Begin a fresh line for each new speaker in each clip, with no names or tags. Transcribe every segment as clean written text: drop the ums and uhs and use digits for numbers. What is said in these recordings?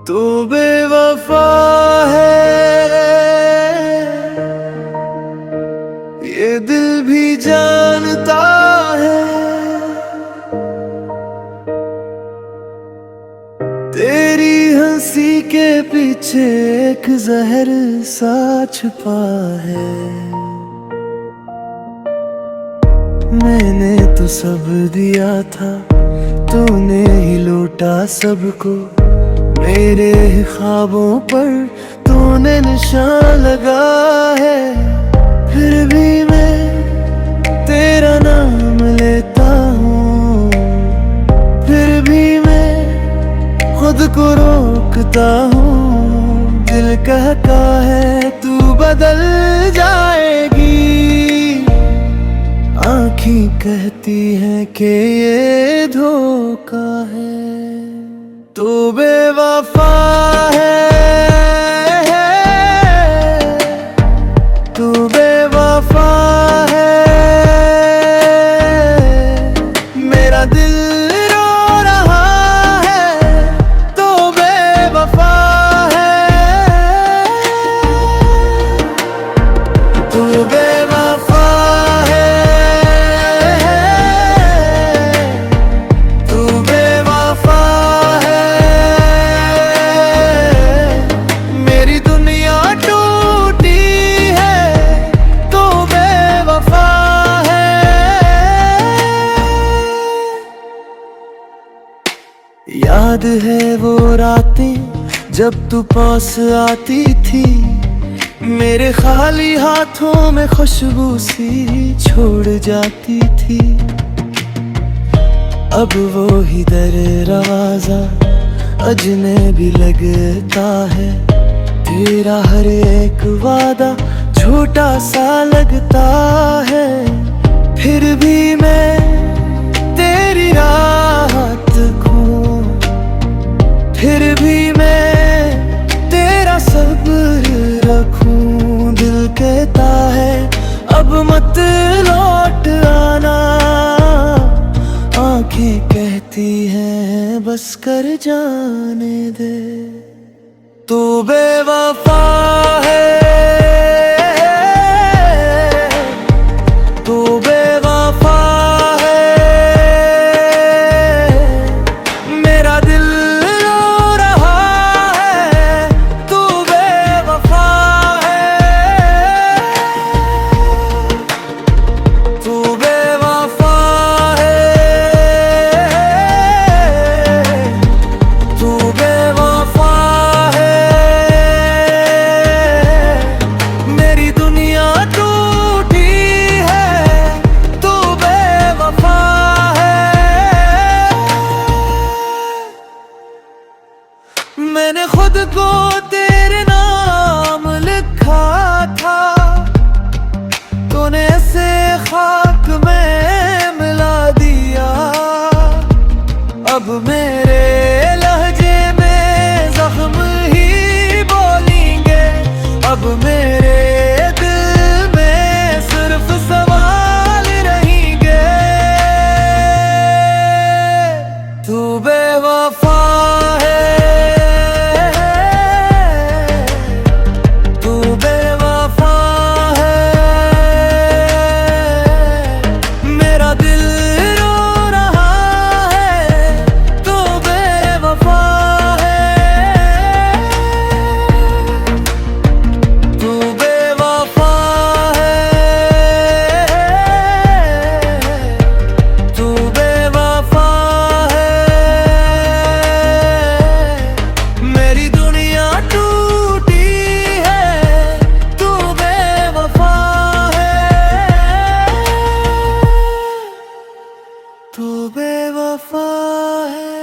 तू बेवफा है, ये दिल भी जानता है। तेरी हंसी के पीछे एक जहर सा छुपा है। मैंने तो सब दिया था, तूने ही लूटा सबको। मेरे ख्वाबों पर तूने निशान लगा है। फिर भी मैं तेरा नाम लेता हूँ, फिर भी मैं खुद को रोकता हूँ। दिल कहता है तू बदल जाएगी, आँखें कहती हैं कि ये धोखा है। तू बेवफा है, तू बेवफा है। मेरा दिल रो रहा है, तू बेवफा है। तू बेवफा है, तू बेवफा है। मेरी दुनिया टूटी है, तू बेवफा है। याद है वो रातें जब तू पास आती थी, मेरे खाली हाथों में खुशबू सी छोड़ जाती थी। अब वो ही दरवाजा अजनबी लगता है। तेरा हर एक वादा छोटा सा लगता है। फिर भी मैं तेरी राहत खो, फिर भी मैं तेरा सब्र रखूं। दिल कहता है अब मत लौट आना, आंखें कहती हैं बस कर जाने दे। तू बेवफा है, तू बेवफा है। मेरा दिल रो रहा है, तू बेवफा है। तू बेवफा है, तू बेवफा है। मेरी दुनिया टूटी है, तू बेवफा है। मैंने खुद को तेरे नाम लिखा था, तूने ऐसे खाक में मिला दिया। अब मेरे लहजे में जख्म ही बोलेंगे, अब मेरे दिल में सिर्फ सवाल रहेंगे। तू बेवफा है, तू बेवफा है। मेरा दिल रो रहा है, तू बेवफा है। तू बेवफा है, तू बेवफा है। मेरी दुनिया टूटी है, तू बेवफा है। तू बेवफा है,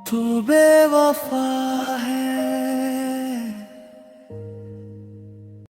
तू बेवफा है।